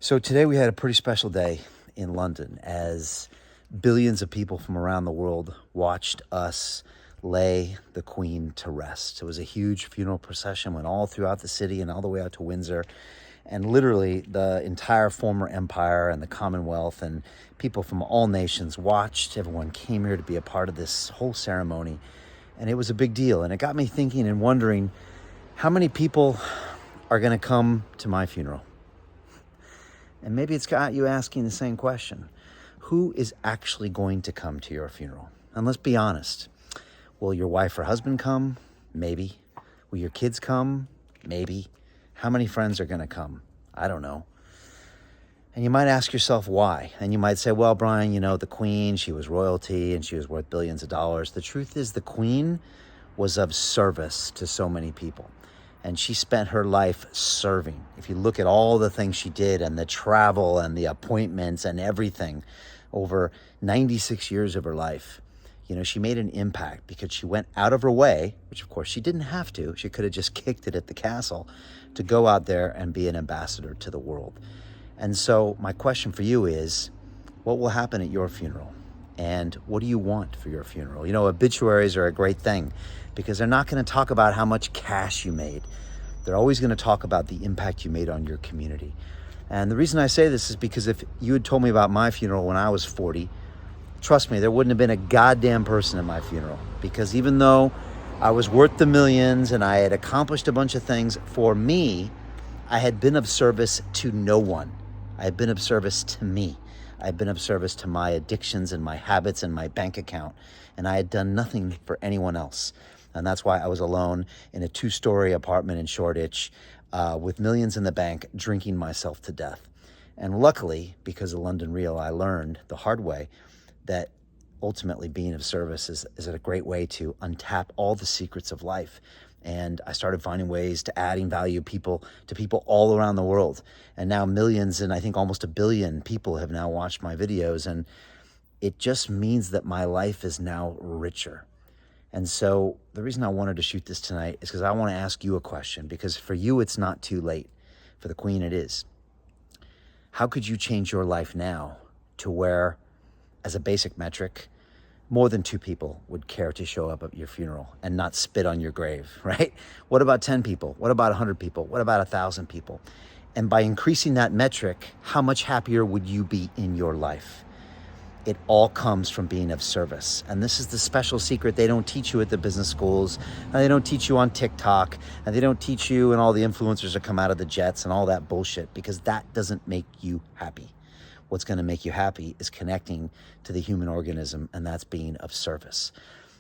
So today we had a pretty special day in London as billions of people from around the world watched us lay the Queen to rest. It was a huge funeral procession, went all throughout the city and all the way out to Windsor. And literally the entire former empire and the Commonwealth and people from all nations watched. Everyone came here to be a part of this whole ceremony. And it was a big deal. And it got me thinking and wondering how many people are going to come to my funeral? And maybe it's got you asking the same question. Who is actually going to come to your funeral? And let's be honest. Will your wife or husband come? Maybe. Will your kids come? Maybe. How many friends are going to come? I don't know. And you might ask yourself why. And you might say, well, Brian, the Queen, she was royalty and she was worth billions of dollars. The truth is the Queen was of service to so many people. And she spent her life serving. If you look at all the things she did and the travel and the appointments and everything over 96 years of her life, she made an impact because she went out of her way, which of course she didn't have to. She could have just kicked it at the castle to go out there and be an ambassador to the world. And so my question for you is, what will happen at your funeral? And what do you want for your funeral? Obituaries are a great thing because they're not going to talk about how much cash you made. They're always going to talk about the impact you made on your community. And the reason I say this is because if you had told me about my funeral when I was 40, trust me, there wouldn't have been a goddamn person at my funeral. Because even though I was worth the millions and I had accomplished a bunch of things, for me, I had been of service to no one. I had been of service to me. I've been of service to my addictions and my habits and my bank account, and I had done nothing for anyone else. And that's why I was alone in a 2-story apartment in Shoreditch with millions in the bank, drinking myself to death. And luckily, because of London Real, I learned the hard way that ultimately being of service is a great way to untap all the secrets of life. And I started finding ways to adding value to people all around the world. And now millions and I think almost 1 billion people have now watched my videos. And it just means that my life is now richer. And so the reason I wanted to shoot this tonight is because I want to ask you a question, because for you, it's not too late. For the Queen, it is. How could you change your life now to where, as a basic metric, more than 2 people would care to show up at your funeral and not spit on your grave, right? What about 10 people? What about 100 people? What about 1,000 people? And by increasing that metric, how much happier would you be in your life? It all comes from being of service. And this is the special secret they don't teach you at the business schools, and they don't teach you on TikTok, and they don't teach you and all the influencers that come out of the jets and all that bullshit, because that doesn't make you happy. What's going to make you happy is connecting to the human organism, and that's being of service.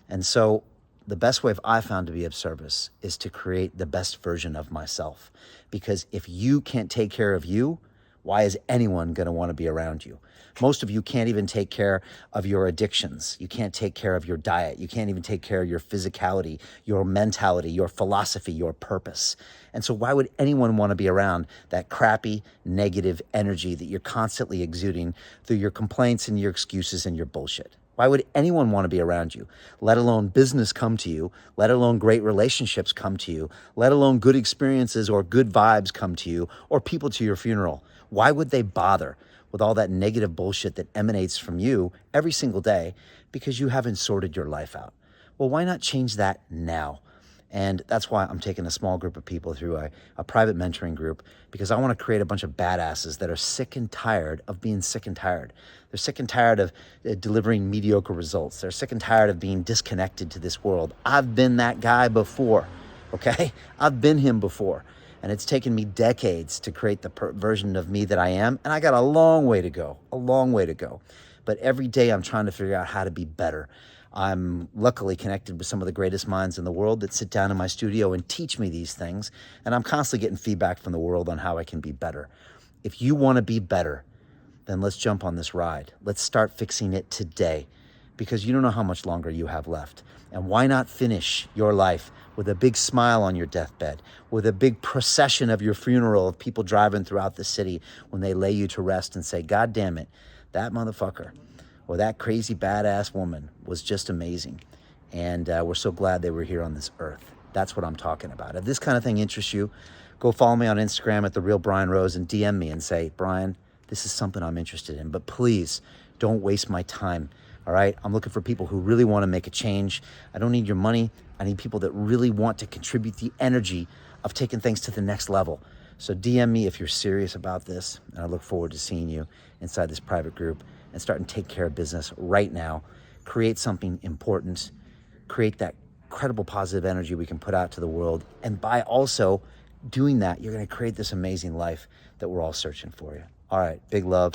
And so the best way I found to be of service is to create the best version of myself. Because if you can't take care of you, why is anyone going to want to be around you? Most of you can't even take care of your addictions. You can't take care of your diet. You can't even take care of your physicality, your mentality, your philosophy, your purpose. And so why would anyone want to be around that crappy, negative energy that you're constantly exuding through your complaints and your excuses and your bullshit? Why would anyone want to be around you, let alone business come to you, let alone great relationships come to you, let alone good experiences or good vibes come to you, or people to your funeral? Why would they bother with all that negative bullshit that emanates from you every single day because you haven't sorted your life out? Well, why not change that now? And that's why I'm taking a small group of people through a private mentoring group, because I want to create a bunch of badasses that are sick and tired of being sick and tired. They're sick and tired of delivering mediocre results. They're sick and tired of being disconnected to this world. I've been that guy before, okay? I've been him before. And it's taken me decades to create the version of me that I am. And I got a long way to go, But every day I'm trying to figure out how to be better. I'm luckily connected with some of the greatest minds in the world that sit down in my studio and teach me these things. And I'm constantly getting feedback from the world on how I can be better. If you want to be better, then let's jump on this ride. Let's start fixing it today, because you don't know how much longer you have left. And why not finish your life with a big smile on your deathbed, with a big procession of your funeral of people driving throughout the city when they lay you to rest and say, God damn it, that motherfucker or that crazy badass woman was just amazing. And we're so glad they were here on this earth. That's what I'm talking about. If this kind of thing interests you, go follow me on Instagram at The Real Brian Rose and DM me and say, Brian, this is something I'm interested in, but please don't waste my time. All right. I'm looking for people who really want to make a change. I don't need your money. I need people that really want to contribute the energy of taking things to the next level. So DM me if you're serious about this. And I look forward to seeing you inside this private group and starting to take care of business right now. Create something important. Create that credible positive energy we can put out to the world. And by also doing that, you're going to create this amazing life that we're all searching for you. All right. Big love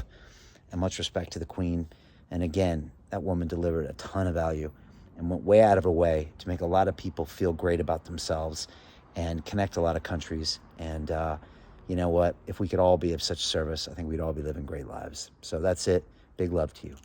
and much respect to the Queen. And again, that woman delivered a ton of value and went way out of her way to make a lot of people feel great about themselves and connect a lot of countries. And you know what? If we could all be of such service, I think we'd all be living great lives. So that's it. Big love to you.